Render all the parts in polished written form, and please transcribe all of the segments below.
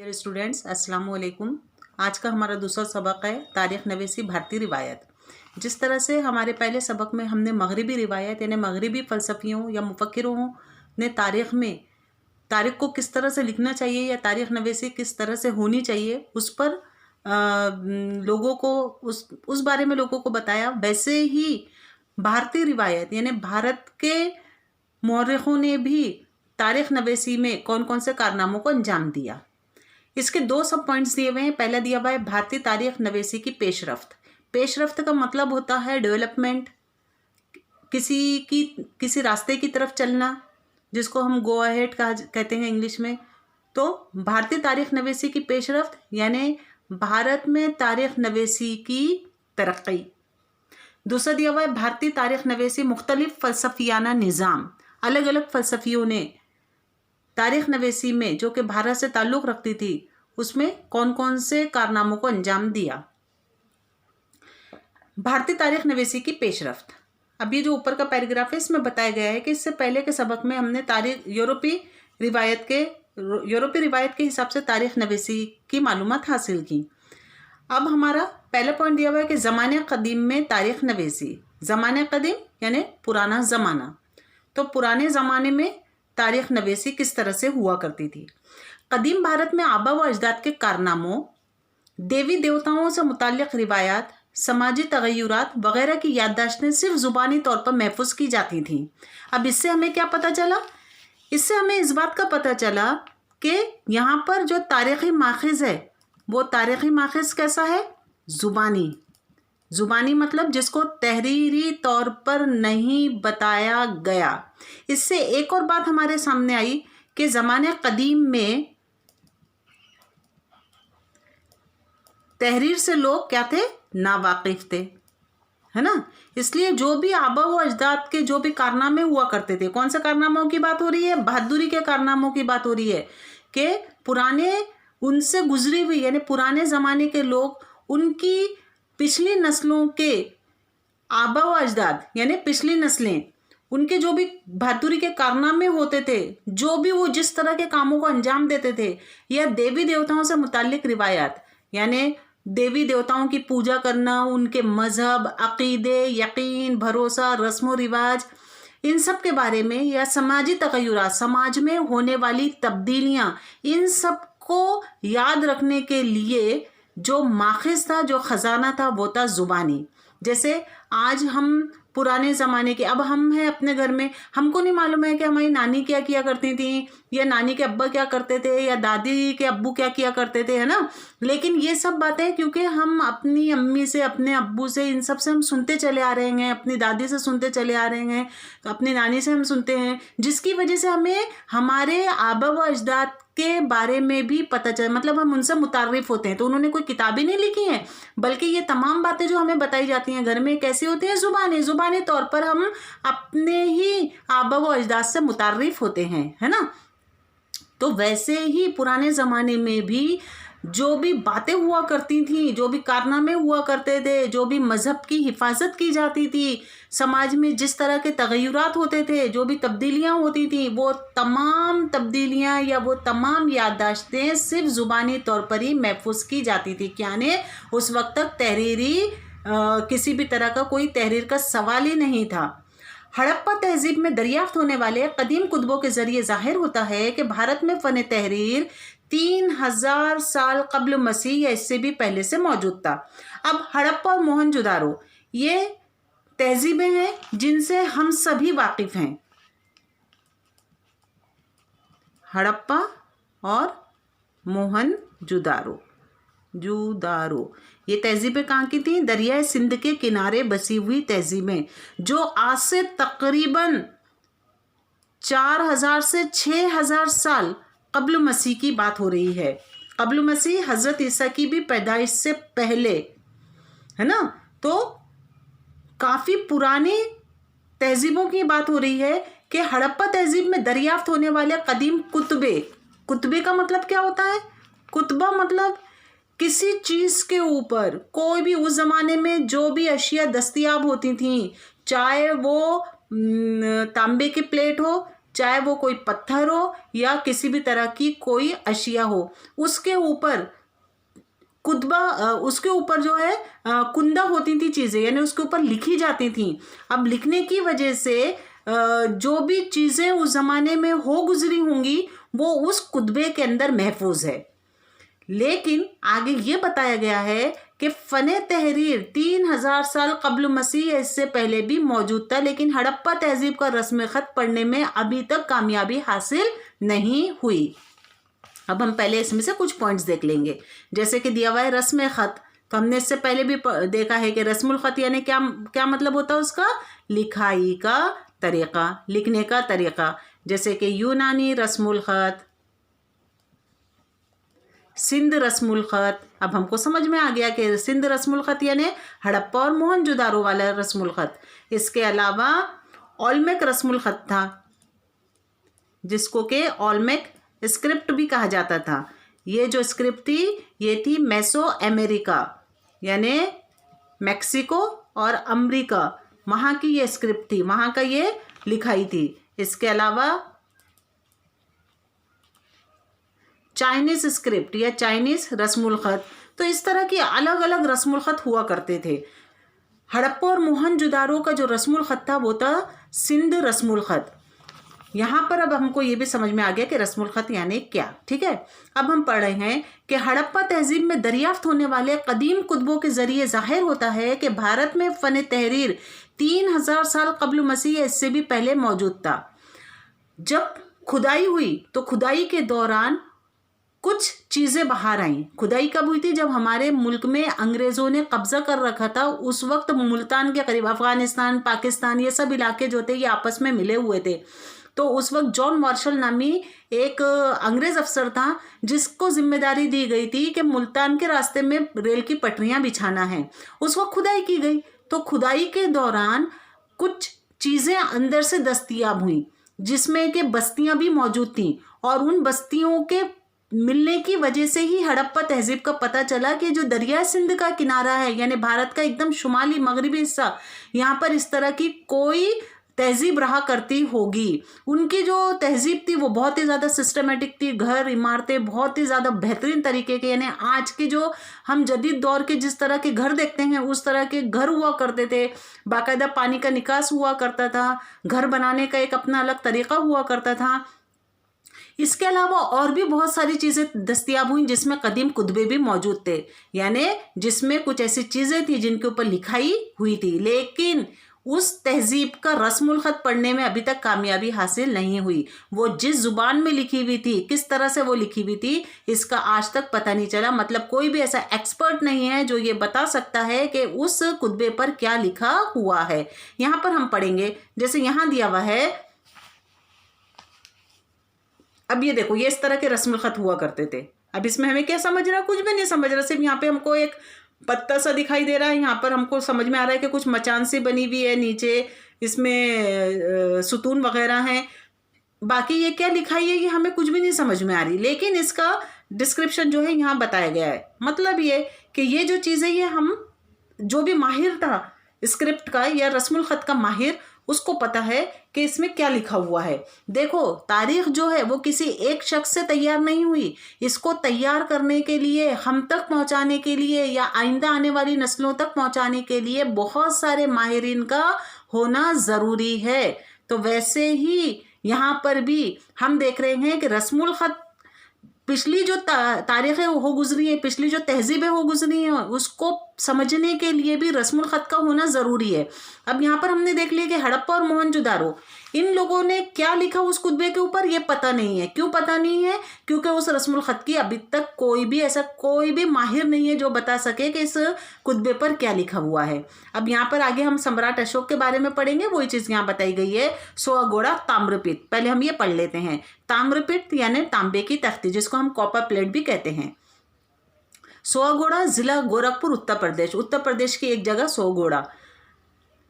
Dear students, अस्सलाम वालेकुम। आज का हमारा दूसरा सबक है तारीख़ नवीसी भारतीय रिवायत। जिस तरह से हमारे पहले सबक में हमने मगरिबी रिवायत यानी मगरिबी फ़लसफ़ियों या मुफ़क्किरों ने तारीख़ को किस तरह से लिखना चाहिए या तारीख़ नवीसी किस तरह से होनी चाहिए उस पर लोगों को उस बारे में लोगों को बताया, वैसे ही भारतीय रिवायत यानी भारत के मौरख़ों ने भी तारीख़ नवीसी में कौन कौन से कारनामों को अंजाम दिया। इसके दो सब पॉइंट्स दिए हुए हैं। पहला दिया हुआ है भारतीय तारीख़ नवीसी की पेशरफ्त। पेशरफ्त का मतलब होता है डेवलपमेंट, किसी रास्ते की तरफ चलना, जिसको हम गो अहेड कहते हैं इंग्लिश में। तो भारतीय तारीख़ नवीसी की पेशरफ्त यानी भारत में तारीख़ नवीसी की तरक्की। दूसरा दिया हुआ है भारतीय तारीख़ नवीसी मुख्तलिफ फ़लसफ़ियाना निज़ाम। अलग अलग फ़लसफ़ियों ने तारीख़ नवीसी में जो कि भारत से ताल्लुक़ रखती थी उसमें कौन कौन से कारनामों को अंजाम दिया। भारतीय तारीख़ नवीसी की पेशरफ्त। अब ये जो ऊपर का पैराग्राफ है इसमें बताया गया है कि इससे पहले के सबक में हमने यूरोपीय रिवायत के हिसाब से तारीख़ नवीसी की मालूमात हासिल की। अब हमारा पहला पॉइंट दिया हुआ है कि ज़माने क़दीम में तारीख़ नवीसी। ज़माने क़दीम यानी पुराना ज़माना। तो पुराने ज़माने में तारीख़ नवीसी किस तरह से हुआ करती थी। कदीम भारत में आबा व अजदाद के कारनामों, देवी देवताओं से मुताल्लिक़ रिवायात, समाजी तग़य्युरात वग़ैरह की याददाश्तें सिर्फ ज़ुबानी तौर पर महफूज की जाती थीं। अब इससे हमें क्या पता चला? इससे हमें इस बात का पता चला कि यहाँ पर जो तारीख़ी माख़िज़ है वो तारीख़ी माख़िज़ कैसा है? ज़ुबानी मतलब जिसको तहरीरी तौर पर नहीं बताया गया। इससे एक और बात हमारे सामने आई कि ज़माने क़दीम में तहरीर से लोग क्या थे? नावाकिफ़ थे, है ना। इसलिए जो भी आबा व अजदाद के जो भी कारनामे हुआ करते थे, कौन से कारनामों की बात हो रही है? बहादुरी के कारनामों की बात हो रही है कि पुराने उनसे गुजरी हुई यानी पुराने ज़माने के लोग उनकी पिछली नस्लों के आबा व अजदाद यानी पिछली नस्लें उनके जो भी बहादुरी के कारनामे होते थे, जो भी वो जिस तरह के कामों को अंजाम देते थे, या देवी देवताओं से मुताल्लिक़ रिवायात यानी देवी देवताओं की पूजा करना, उनके मज़हब, अक़ीदे, यकीन, भरोसा, रस्म व रिवाज, इन सब के बारे में, या समाजी तग़य्युरात समाज में होने वाली तब्दीलियाँ, इन सब को याद रखने के लिए जो माख़िज़ था, जो ख़जाना था, वो था ज़ुबानी। जैसे आज हम पुराने ज़माने के, अब हम हैं अपने घर में, हमको नहीं मालूम है कि हमारी नानी क्या किया करती थी, या नानी के अब्बा क्या करते थे, या दादी के अब्बू क्या किया करते थे, है ना। लेकिन ये सब बातें क्योंकि हम अपनी अम्मी से, अपने अब्बू से, इन सब से हम सुनते चले आ रहे हैं, अपनी दादी से सुनते चले आ रहे हैं, अपनी नानी से हम सुनते हैं, जिसकी वजह से हमें हमारे आबा व अजदाद के बारे में भी पता चले, मतलब हम उनसे मुतारिफ होते हैं। तो उन्होंने कोई किताबें नहीं लिखी हैं, बल्कि ये तमाम बातें जो हमें बताई जाती हैं घर में कैसी होती हैं? ज़ुबानी तौर पर हम अपने ही आबा व अजदाद से मुतारिफ होते हैं, है ना। तो वैसे ही पुराने ज़माने में भी जो भी बातें हुआ करती थी, जो भी कारनामे हुआ करते थे, जो भी मज़हब की हिफाजत की जाती थी, समाज में जिस तरह के तग़य्युरात होते थे, जो भी तब्दीलियाँ होती थी, वो तमाम तब्दीलियाँ या वो तमाम याददाश्तें सिर्फ ज़ुबानी तौर पर ही महफूज की जाती थी। यानी उस वक्त तक किसी भी तरह का कोई तहरीर का सवाल ही नहीं था। हड़प्पा तहजीब में दरियाफ्त होने वाले कदीम कुतुबों के ज़रिए ज़ाहिर होता है कि भारत में फ़न तहरीर 3000 साल कब्ल मसीह या इससे भी पहले से मौजूद था। अब हड़प्पा और मोहनजोदारो ये तहजीबें हैं जिनसे हम सभी वाकिफ़ हैं। हड़प्पा और मोहनजोदारो ये तहजीबें कहाँ की थी? दरियाए सिंध के किनारे बसी हुई तहजीबें, जो आज से तकरीबन 4000 से 6000 साल कब्ल मसीह की बात हो रही है। कब्ल मसीह हज़रत ईसा की भी पैदाइश से पहले, है ना। तो काफ़ी पुरानी तहजीबों की बात हो रही है कि हड़प्पा तहजीब में दरियाफ्त होने वाले कदीम कुतबे का मतलब क्या होता है? कुतबा मतलब किसी चीज़ के ऊपर कोई भी उस ज़माने में जो भी अशिया दस्तयाब होती थी, चाहे वो तांबे की प्लेट हो चाहे वो कोई पत्थर हो या किसी भी तरह की कोई अशिया हो, उसके ऊपर उसके ऊपर जो है कुंदा होती थी चीज़ें, यानी उसके ऊपर लिखी जाती थी। अब लिखने की वजह से जो भी चीज़ें उस ज़माने में हो गुजरी होंगी वो उस कुतबे के अंदर महफूज है। लेकिन आगे ये बताया गया है कि फ़ने तहरीर 3000 साल कब्ल मसीह इससे पहले भी मौजूद था, लेकिन हड़प्पा तहजीब का रस्म ख़त पढ़ने में अभी तक कामयाबी हासिल नहीं हुई। अब हम पहले इसमें से कुछ पॉइंट्स देख लेंगे। जैसे कि दिया हुआ है रस्म ख़त, तो हमने इससे पहले भी देखा है कि रस्मुल ख़त यानी क्या क्या मतलब होता है उसका, लिखाई का तरीक़ा, लिखने का तरीक़ा। जैसे कि यूनानी रस्मुल ख़त, सिंध रस्मुल ख़त। अब हमको समझ में आ गया कि सिंध रस्मुल ख़त यानी हड़प्पा और मोहनजोदारो वाला रस्मुल ख़त। इसके अलावा ओलमेक रस्मुल ख़त था, जिसको के ओलमेक स्क्रिप्ट भी कहा जाता था। ये जो स्क्रिप्ट थी ये थी मेसो अमेरिका यानी मैक्सिको और अमेरिका, वहाँ की ये स्क्रिप्ट थी, वहाँ का ये लिखाई थी। इसके अलावा चाइनीज़ स्क्रिप्ट या चाइनीज़ रस्मुल ख़त। तो इस तरह की अलग अलग रस्मुल ख़त हुआ करते थे। हड़प्पा और मोहनजोदारो का जो रस्मुल ख़त था वो था सिंध रस्मुल ख़त। यहाँ पर अब हमको ये भी समझ में आ गया कि रस्मुल ख़त यानी क्या। ठीक है, अब हम पढ़ रहे हैं कि हड़प्पा तहजीब में दरियाफ्त होने वाले कदीम कुतबों के ज़रिए ज़ाहिर होता है कि भारत में फ़न तहरीर 3000 साल कब्ल मसीह इससे भी पहले मौजूद था। जब खुदाई हुई तो खुदाई के दौरान कुछ चीज़ें बाहर आईं। खुदाई कब हुई थी? जब हमारे मुल्क में अंग्रेज़ों ने कब्ज़ा कर रखा था। उस वक्त मुल्तान के करीब अफ़गानिस्तान, पाकिस्तान, ये सब इलाके जो थे ये आपस में मिले हुए थे। तो उस वक्त जॉन मार्शल नामी एक अंग्रेज़ अफसर था जिसको जिम्मेदारी दी गई थी कि मुल्तान के रास्ते में रेल की पटरियां बिछाना है। उस वक्त खुदाई की गई, तो खुदाई के दौरान कुछ चीज़ें अंदर से दस्तयाब हुई जिसमें कि बस्तियां भी मौजूद थीं, और उन बस्तियों के मिलने की वजह से ही हड़प्पा तहजीब का पता चला कि जो दरिया सिंध का किनारा है यानी भारत का एकदम शुमाली मगरबी हिस्सा, यहाँ पर इस तरह की कोई तहजीब रहा करती होगी। उनकी जो तहजीब थी वो बहुत ही ज़्यादा सिस्टमेटिक थी, घर इमारतें बहुत ही ज़्यादा बेहतरीन तरीके के, यानी आज के जो हम जदीद दौर के जिस तरह के घर देखते हैं उस तरह के घर हुआ करते थे। बाकायदा पानी का निकास हुआ करता था, घर बनाने का एक अपना अलग तरीका हुआ करता था। इसके अलावा और भी बहुत सारी चीज़ें दस्तयाब हुई जिसमें कदीम कुतबे भी मौजूद थे, यानी जिसमें कुछ ऐसी चीज़ें थी जिनके ऊपर लिखाई हुई थी, लेकिन उस तहजीब का रस्मुल ख़त पढ़ने में अभी तक कामयाबी हासिल नहीं हुई। वो जिस ज़ुबान में लिखी हुई थी, किस तरह से वो लिखी हुई थी, इसका आज तक पता नहीं चला। मतलब कोई भी ऐसा एक्सपर्ट नहीं है जो ये बता सकता है कि उस कुतबे पर क्या लिखा हुआ है। यहाँ पर हम पढ़ेंगे, जैसे यहाँ दिया हुआ है। अब ये देखो, ये इस तरह के रस्मुल ख़त हुआ करते थे। अब इसमें हमें क्या समझ रहा है? कुछ भी नहीं समझ रहा। सिर्फ यहाँ पे हमको एक पत्ता सा दिखाई दे रहा है। यहाँ पर हमको समझ में आ रहा है कि कुछ मचान सी बनी हुई है, नीचे इसमें सुतून वगैरह हैं। बाकी ये क्या लिखाई है ये हमें कुछ भी नहीं समझ में आ रही, लेकिन इसका डिस्क्रिप्शन जो है यहाँ बताया गया है। मतलब ये कि ये जो चीज़ें, ये हम जो भी माहिर था स्क्रिप्ट का या रस्मुल ख़त का माहिर, उसको पता है कि इसमें क्या लिखा हुआ है। देखो, तारीख़ जो है वो किसी एक शख्स से तैयार नहीं हुई। इसको तैयार करने के लिए, हम तक पहुंचाने के लिए या आइंदा आने वाली नस्लों तक पहुंचाने के लिए बहुत सारे माहिरीन का होना ज़रूरी है। तो वैसे ही यहाँ पर भी हम देख रहे हैं कि रस्मुल ख़त पिछली जो तारीख़ें हो गुजरी हैं, पिछली जो तहजीबें हो गुजरी हैं, उसको समझने के लिए भी रस्मुल ख़त का होना ज़रूरी है। अब यहाँ पर हमने देख लिया कि हड़प्पा और मोहनजोदारो, इन लोगों ने क्या लिखा उस कुतबे के ऊपर ये पता नहीं है। क्यों पता नहीं है? क्योंकि उस रस्मुल ख़त की अभी तक कोई भी माहिर नहीं है जो बता सके कि इस कुतबे पर क्या लिखा हुआ है। अब यहाँ पर आगे हम सम्राट अशोक के बारे में पढ़ेंगे, वही चीज़ यहाँ बताई गई है। सोअगोड़ा ताम्रपीठ, पहले हम ये पढ़ लेते हैं। ताम्रपीठ यानी तांबे की तख्ती, जिसको हम कॉपर प्लेट भी कहते हैं। सोअगोड़ा ज़िला गोरखपुर, उत्तर प्रदेश की एक जगह सोअगोड़ा,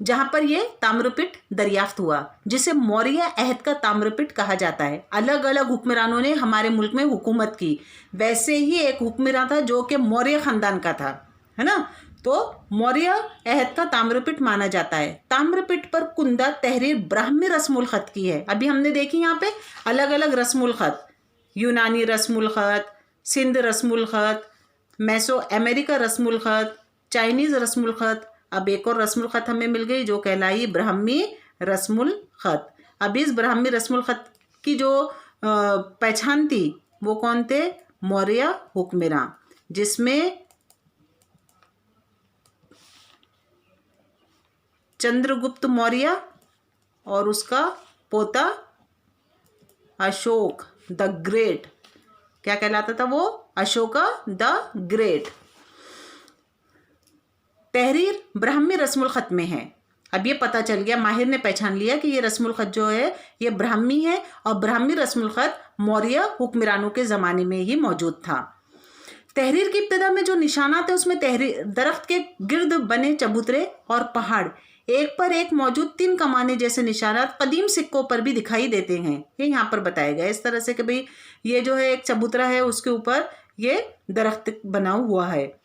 जहाँ पर ये ताम्रपीठ दरियाफ्त हुआ, जिसे मौर्य अहद का ताम्रपीठ कहा जाता है। अलग अलग हुक्मरानों ने हमारे मुल्क में हुकूमत की। वैसे ही एक हुक्मरान था जो कि मौर्य ख़ानदान का था, है ना। तो मौर्य अहद का ताम्रपीठ माना जाता है। ताम्रपीठ पर कुंदा तहरीर ब्राह्मी रस्मुल ख़त की है। अभी हमने देखी यहाँ पे अलग अलग रस्मुल ख़त, यूनानी रस्मुल ख़त, सिंध रस्मुल ख़त, मैसो अमेरिका रस्मुल ख़त, चाइनीज़ रस्मुल ख़त। अब एक और रस्मुल ख़त हमें मिल गई जो कहलाई ब्राह्मी रस्मुल ख़त। अब इस ब्राह्मी रस्मुल ख़त की जो पहचान थी वो कौन थे? मौर्य हुक्मरान, जिसमें चंद्रगुप्त मौर्य और उसका पोता अशोक द ग्रेट, क्या कहलाता था वो? Ashok the great. तहरीर ब्राह्मी रस्मुल ख़त में है। अब ये पता चल गया, माहिर ने पहचान लिया कि ये रस्मुल ख़त जो है ये ब्राह्मी है और ब्राह्मी रस्मुल ख़त मौर्य हुक्मरानों के ज़माने में ही मौजूद था। तहरीर की इब्तिदा में जो निशानात है उसमें तहरीर दरख्त के गिर्द बने चबूतरे और पहाड़, एक पर एक मौजूद 3 कमाने जैसे निशानात कदीम सिक्कों पर भी दिखाई देते हैं। ये यहाँ पर बताया गया इस तरह से कि भाई ये जो है एक चबूतरा है, उसके ऊपर ये दरख्त बना हुआ है।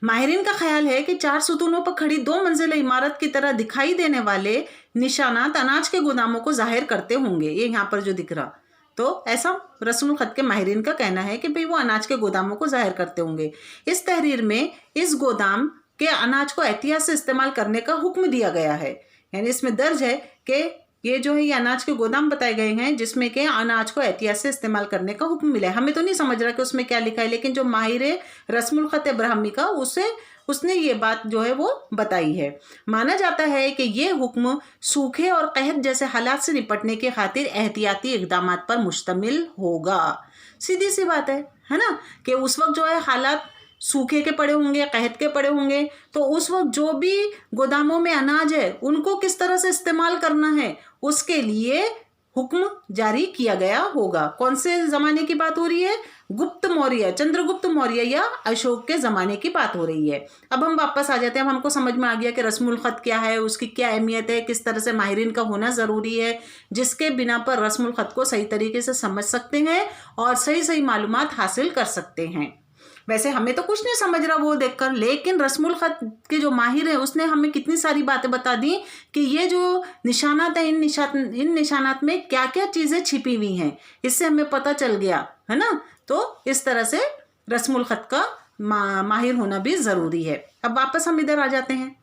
माहिरीन का ख्याल है कि 4 सुतूनों पर खड़ी 2 मंजिला इमारत की तरह दिखाई देने वाले निशानात अनाज के गोदामों को जाहिर करते होंगे। ये यहाँ पर जो दिख रहा, तो ऐसा रस्मुल ख़त के माहिरीन का कहना है कि भाई वो अनाज के गोदामों को जाहिर करते होंगे। इस तहरीर में इस गोदाम के अनाज को एहतियात से इस्तेमाल करने का हुक्म दिया गया है। यानी इसमें दर्ज है कि ये जो है ये अनाज के गोदाम बताए गए हैं जिसमें कि अनाज को एहतियात से इस्तेमाल करने का हुक्म मिला है। हमें तो नहीं समझ रहा कि उसमें क्या लिखा है, लेकिन जो माहिर रस्मुल ख़त ब्राह्मी का उसने ये बात जो है वो बताई है। माना जाता है कि ये हुक्म सूखे और कहत जैसे हालात से निपटने के खातिर एहतियाती इक़दाम पर मुश्तमिल होगा। सीधी सी बात है ना, कि उस वक्त जो है हालात सूखे के पड़े होंगे, कहत के पड़े होंगे, तो उस वक्त जो भी गोदामों में अनाज है उनको किस तरह से इस्तेमाल करना है उसके लिए हुक्म जारी किया गया होगा। कौन से ज़माने की बात हो रही है? गुप्त मौर्य, चंद्रगुप्त मौर्य या अशोक के ज़माने की बात हो रही है। अब हम वापस आ जाते हैं। अब हमको समझ में आ गया कि रस्मुल ख़त क्या है, उसकी क्या अहमियत है, किस तरह से माहिरीन का होना ज़रूरी है, जिसके बिना पर रस्मुल ख़त को सही तरीके से समझ सकते हैं और सही सही मालूमात हासिल कर सकते हैं। वैसे हमें तो कुछ नहीं समझ रहा वो देखकर, लेकिन रस्मुल ख़त के जो माहिर है उसने हमें कितनी सारी बातें बता दी कि ये जो निशानात है इन निशानात में क्या क्या चीज़ें छिपी हुई हैं, इससे हमें पता चल गया है ना। तो इस तरह से रस्मुल ख़त का माहिर होना भी ज़रूरी है। अब वापस हम इधर आ जाते हैं।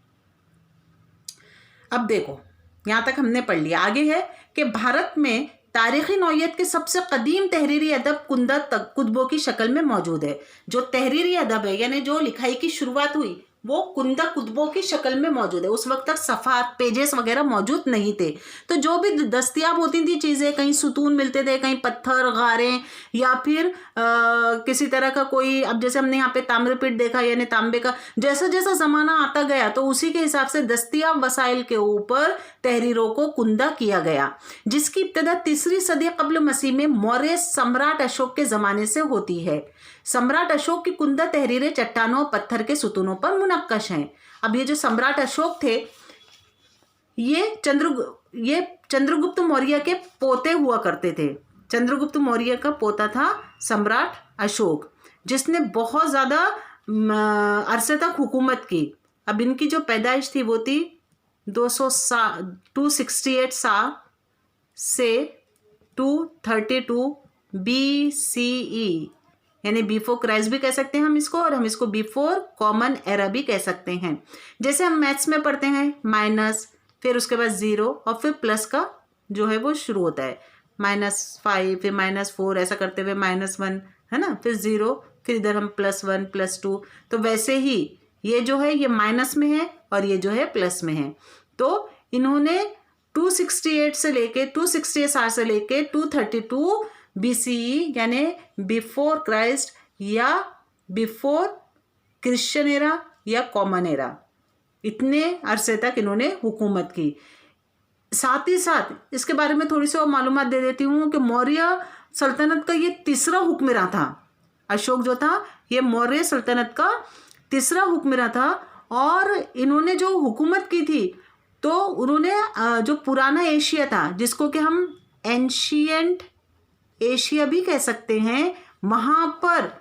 अब देखो यहाँ तक हमने पढ़ लिया। आगे है कि भारत में तारीख़ी नौइयत के सबसे कदीम तहरीरी अदब कुंदा कुतबों की शक्ल में मौजूद है। जो तहरीरी अदब है यानी जो लिखाई की शुरुआत हुई वो कुंदा कुतबों की शक्ल में मौजूद है। उस वक्त तक सफ़ात पेजेस वगैरह मौजूद नहीं थे, तो जो भी दस्तयाब होती थी चीज़ें, कहीं सुतून मिलते थे, कहीं पत्थर गारें या फिर किसी तरह का कोई, अब जैसे हमने यहाँ पे ताम्रपीठ देखा यानी तांबे का, जैसा जैसा ज़माना आता गया तो उसी के हिसाब से दस्तयाब वसाइल के ऊपर तहरीरों को कुंदा किया गया, जिसकी इब्तिदा 3री सदी क़ब्ल मसीह में मौर्य सम्राट अशोक के ज़माने से होती है। सम्राट अशोक की कुंदा तहरीरें चट्टानों और पत्थर के सुतूनों पर मुनक्कश हैं। अब ये जो सम्राट अशोक थे ये चंद्रगुप्त मौर्य के पोते हुआ करते थे। चंद्रगुप्त मौर्य का पोता था सम्राट अशोक, जिसने बहुत ज़्यादा अरसे तक हुकूमत की। अब इनकी जो पैदाइश थी वो थी 268 साल से 232 BCE, यानी बिफोर क्राइस्ट भी कह सकते हैं हम इसको, और हम इसको बिफोर कॉमन एरा भी कह सकते हैं। जैसे हम मैथ्स में पढ़ते हैं माइनस, फिर उसके बाद 0 और फिर प्लस का जो है वो शुरू होता है, -5 फिर -4 ऐसा करते हुए -1 है ना, फिर 0, फिर इधर हम +1 +2। तो वैसे ही ये जो है ये माइनस में है और ये जो है प्लस में है। तो इन्होंने 268 से लेके 268 से लेके 232 BCE यानी बिफोर क्राइस्ट या बिफोर क्रिश्चियन एरा या कॉमन एरा, इतने अरसे तक इन्होंने हुकूमत की। साथ ही साथ इसके बारे में थोड़ी सी और मालूमात दे देती हूँ कि मौर्य सल्तनत का ये 3रा हुक्मरान था। अशोक जो था ये मौर्य सल्तनत का 3रा हुक्मरान था, और इन्होंने जो हुकूमत की थी तो उन्होंने जो पुराना एशिया था, जिसको कि हम एंशियंट एशिया भी कह सकते हैं, वहाँ पर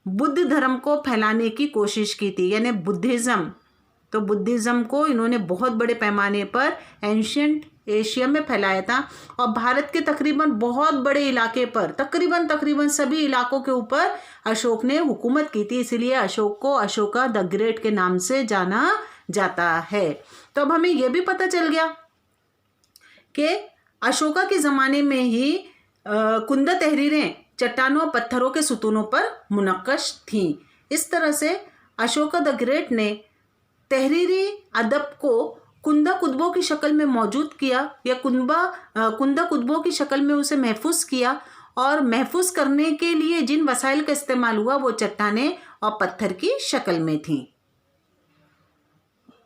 बुद्ध धर्म को फैलाने की कोशिश की थी, यानी बुद्धिज़्म। तो बुद्धिज़्म को इन्होंने बहुत बड़े पैमाने पर एंशियंट एशिया में फैलाया था और भारत के तकरीबन बहुत बड़े इलाके पर तकरीबन सभी इलाकों के ऊपर अशोक ने हुकूमत की थी। इसीलिए अशोक को अशोका द ग्रेट के नाम से जाना जाता है। तो अब हमें यह भी पता चल गया कि अशोका के ज़माने में ही कुंदा तहरीरें चट्टानों और पत्थरों के सुतूनों पर मुनक्कश थीं। इस तरह से अशोका द ग्रेट ने तहरीरी अदब को कुंदा कुतुबों की शक्ल में मौजूद किया या कुंदा कुतुबों की शक्ल में उसे महफूज किया, और महफूज करने के लिए जिन वसाइल का इस्तेमाल हुआ वो चट्टानें और पत्थर की शक्ल में थी।